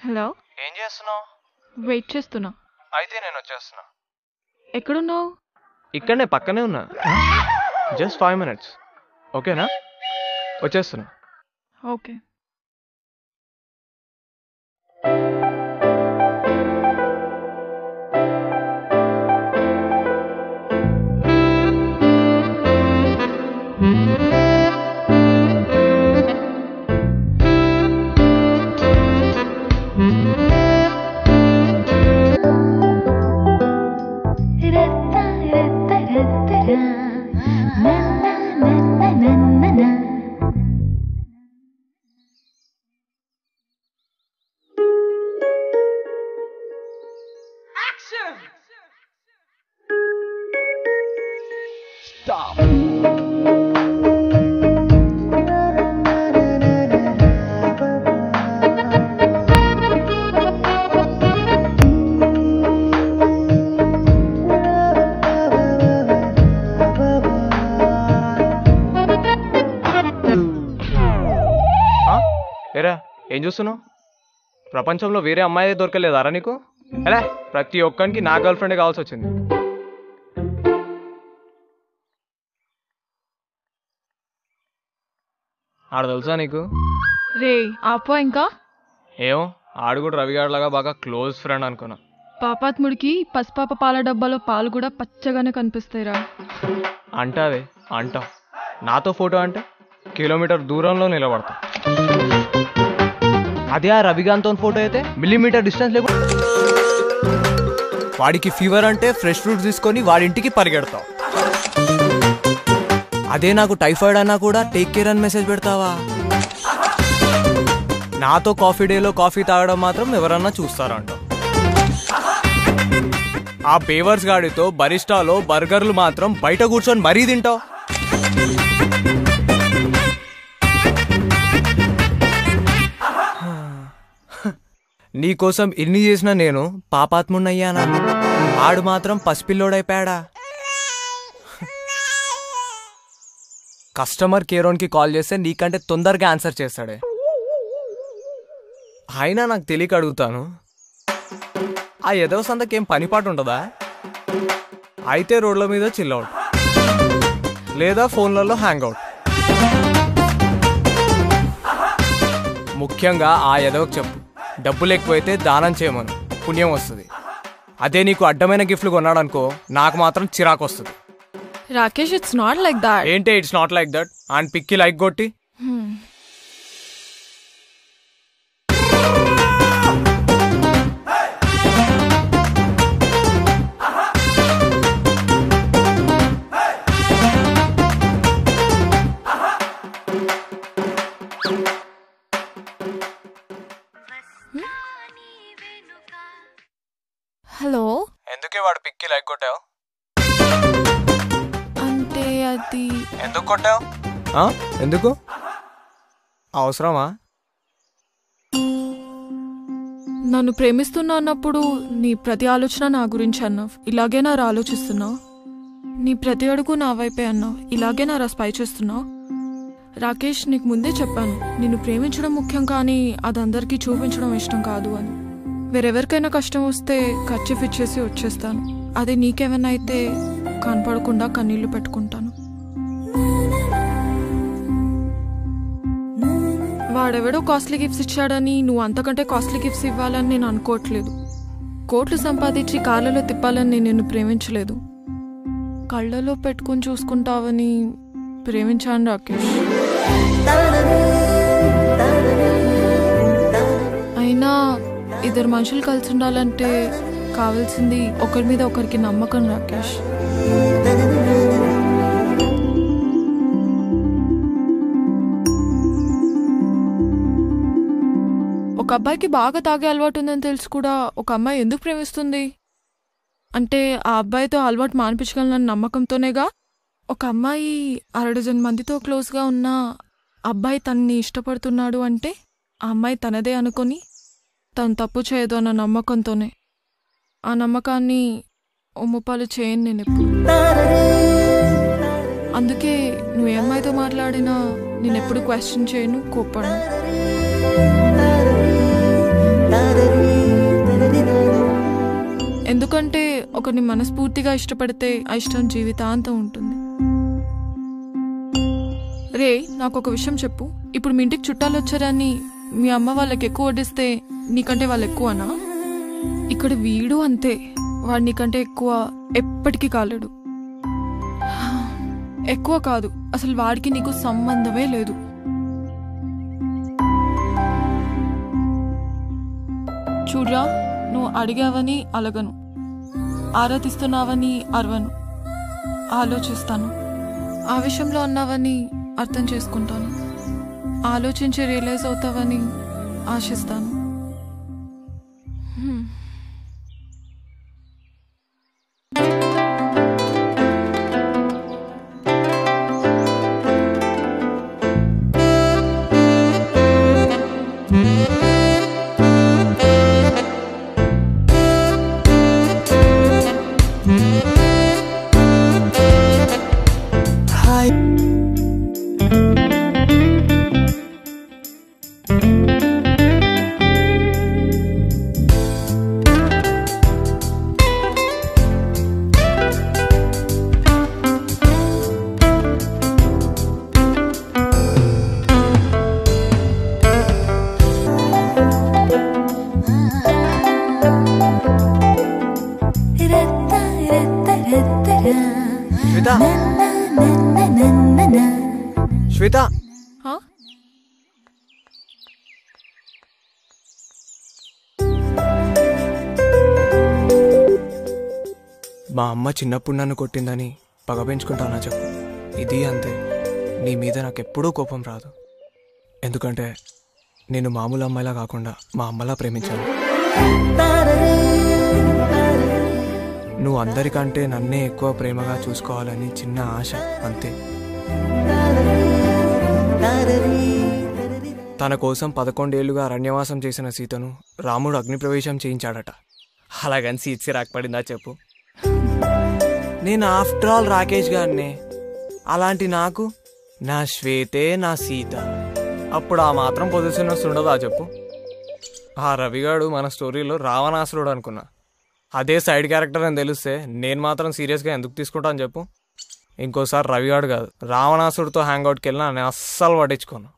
Hello, ఏం చేస్తున్నావు? Wait చేస్తున్నా. అయితే నేను వచ్చేస్తున్నా. ఎక్కడున్నావు? ఇక్కడనే పక్కనే ఉన్నా. Just 5 minutes. ఓకేనా? వచ్చేస్తున్నా. ఓకే. Stop. ఏరా, ఏం చూస్తున్నావు? ప్రపంచంలో వేరే అమ్మాయి దొరకలేదారా నీకు? అలా ప్రతి ఒక్కరికి నా గర్ల్ ఫ్రెండే కావాల్సి వచ్చింది. ఆడ తెలుసా నీకు? రే ఆపో ఇంకా. ఏమో, ఆడు కూడా రవిగాడిలాగా బాగా క్లోజ్ ఫ్రెండ్ అనుకున్నా. పాపాత్ముడికి పసిపాప పాల డబ్బాలో పాలు కూడా పచ్చగానే కనిపిస్తాయిరా. అంటావే అంటావు. నాతో ఫోటో అంటే కిలోమీటర్ దూరంలో నిలబడతా. అదే ఆ రవిగాంతో ఫోటో అయితే మిల్లీమీటర్ డిస్టెన్స్ లేకుండా వాడికి ఫీవర్ అంటే ఫ్రెష్ ఫ్రూట్స్ తీసుకొని వాడింటికి పరిగెడతావు. అదే నాకు టైఫాయిడ్ అన్నా కూడా టేక్ కేర్ అని మెసేజ్ పెడతావా? నాతో కాఫీ డేలో కాఫీ తాగడం మాత్రం ఎవరన్నా చూస్తారంటావు. ఆ పేవర్స్ గాడితో బరిస్టాలో బర్గర్లు మాత్రం బయట కూర్చొని మరీ తింటావు. నీకోసం ఇన్ని చేసిన నేను పాపాత్మున్నయ్యానా? ఆడు మాత్రం పసిపిల్లోడైపోయాడా? కస్టమర్ కేరోన్కి కాల్ చేస్తే నీకంటే తొందరగా ఆన్సర్ చేస్తాడే. అయినా నాకు తెలియక అడుగుతాను, ఆ ఎదవ సందకేం పనిపాటు ఉంటుందా? అయితే రోడ్ల మీద చిల్అవుట్ లేదా ఫోన్లలో హ్యాంగ్అవుట్. ముఖ్యంగా ఆ ఎదవకు చెప్పు, డబ్బులు ఎక్కువైతే దానం చేయమను, పుణ్యం వస్తుంది. అదే నీకు అడ్డమైన గిఫ్ట్లు కొన్నాడనుకో, నాకు మాత్రం చిరాకు వస్తుంది. Rakesh, it's not like that. ఏంటి it's not like that? And పిక్కి లైక్ కొట్టి హలో. ఎందుకే వాడు పిక్కి లైక్ కొట్టావు? అంటే అది ఎందుకు కొట్టావు? ఎందుకు? అవసరమా? నన్ను ప్రేమిస్తున్నా అన్నప్పుడు నీ ప్రతి ఆలోచన నా గురించి అన్నావు. ఇలాగే నా ఆలోచిస్తున్నావు. నీ ప్రతి అడుగు నా వైపే అన్నావు. ఇలాగే నా స్పై చేస్తున్నావు. రాకేష్, నీకు ముందే చెప్పాను, నిన్ను ప్రేమించడం ముఖ్యం కానీ అది అందరికీ చూపించడం ఇష్టం కాదు అని. వేరెవరికైనా కష్టం వస్తే ఖర్చు ఇచ్చేసి వచ్చేస్తాను. అదే నీకేమైనా అయితే కనపడకుండా కన్నీళ్లు పెట్టుకుంటాను. వాడెవడో కాస్ట్లీ గిఫ్ట్స్ ఇచ్చాడని నువ్వు అంతకంటే కాస్ట్లీ గిఫ్ట్స్ ఇవ్వాలని నేను అనుకోవట్లేదు. కోట్లు సంపాదించి కార్లలో తిప్పాలని నేను నిన్ను ప్రేమించలేదు. కళ్ళలో పెట్టుకుని చూసుకుంటావని ప్రేమించాను రాకేష్. అయినా ఇద్దరు మనుషులు కలిసి ఉండాలంటే కావాల్సింది ఒకరి మీద ఒకరికి నమ్మకం రాకేష్. ఒక అబ్బాయికి బాగా తాగే అలవాటు ఉందని తెలిసి కూడా ఒక అమ్మాయి ఎందుకు ప్రేమిస్తుంది అంటే ఆ అబ్బాయితో అలవాటు మానిపించగలనన్న నమ్మకంతోనేగా. ఒక అమ్మాయి 6 మందితో క్లోజ్గా ఉన్న అబ్బాయి తనని ఇష్టపడుతున్నాడు అంటే ఆ అమ్మాయి తనదే అనుకొని తను తప్పు చేయదు అన్న నమ్మకంతోనే. ఆ నమ్మకాన్ని ఒమ్ముపాలు చేయను నేను ఎప్పుడు. అందుకే నువ్వు ఏ అమ్మాయితో మాట్లాడినా నేను ఎప్పుడు క్వశ్చన్ చేయను, కోప్పడను. ఎందుకంటే ఒకరిని మనస్ఫూర్తిగా ఇష్టపడితే ఆ ఇష్టం జీవితాంతం ఉంటుంది. రే, నాకు ఒక విషయం చెప్పు. ఇప్పుడు మీ ఇంటికి చుట్టాలు వచ్చారని మీ అమ్మ వాళ్ళకి ఎక్కువ వడ్డిస్తే నీకంటే వాళ్ళు ఎక్కువనా? ఇక్కడ వీడు అంతే, వాడు నీకంటే ఎక్కువ ఎప్పటికీ కాలేడు. ఎక్కువ కాదు, అసలు వాడికి నీకు సంబంధమే లేదు. చూడ్రా, నువ్వు అడిగావని అలగను, ఆరాధిస్తున్నావని అరవను, ఆలోచిస్తాను. ఆవేశంలో అన్నావని అర్థం చేసుకుంటాను, ఆలోచించి రియలైజ్ అవుతావని ఆశిస్తాను. శ్వేత, మా అమ్మ చిన్నప్పుడు నన్ను కొట్టిందని పగ పెంచుకుంటానా చెప్పు? ఇది అంతే. నీ మీద నాకు ఎప్పుడూ కోపం రాదు, ఎందుకంటే నేను మామూలు అమ్మాయిలా కాకుండా మా అమ్మలా ప్రేమించాను. నువ్వు అందరికంటే నన్నే ఎక్కువ ప్రేమగా చూసుకోవాలని చిన్న ఆశ, అంతే. తన కోసం 11 ఏళ్లుగా అరణ్యవాసం చేసిన సీతను రాముడు అగ్నిప్రవేశం చేయించాడట. అలాగని సీట్సి రాకపడిందా చెప్పు? నేను ఆఫ్టర్ ఆల్ రాకేష్ గారినే. అలాంటి నాకు నా శ్వేతే నా సీత. అప్పుడు ఆ మాత్రం పొజిషన్నెస్ ఉండదా చెప్పు? ఆ రవిగాడు మన స్టోరీలో రావణాసురుడు అనుకున్నా. అదే సైడ్ క్యారెక్టర్ అని తెలిస్తే నేను మాత్రం సీరియస్గా ఎందుకు తీసుకుంటాను చెప్పు? ఇంకోసారి రవిగాడు కాదు, రావణాసుడితో హ్యాంగ్అవుట్కి వెళ్ళినా నేను అస్సలు పట్టించుకోను.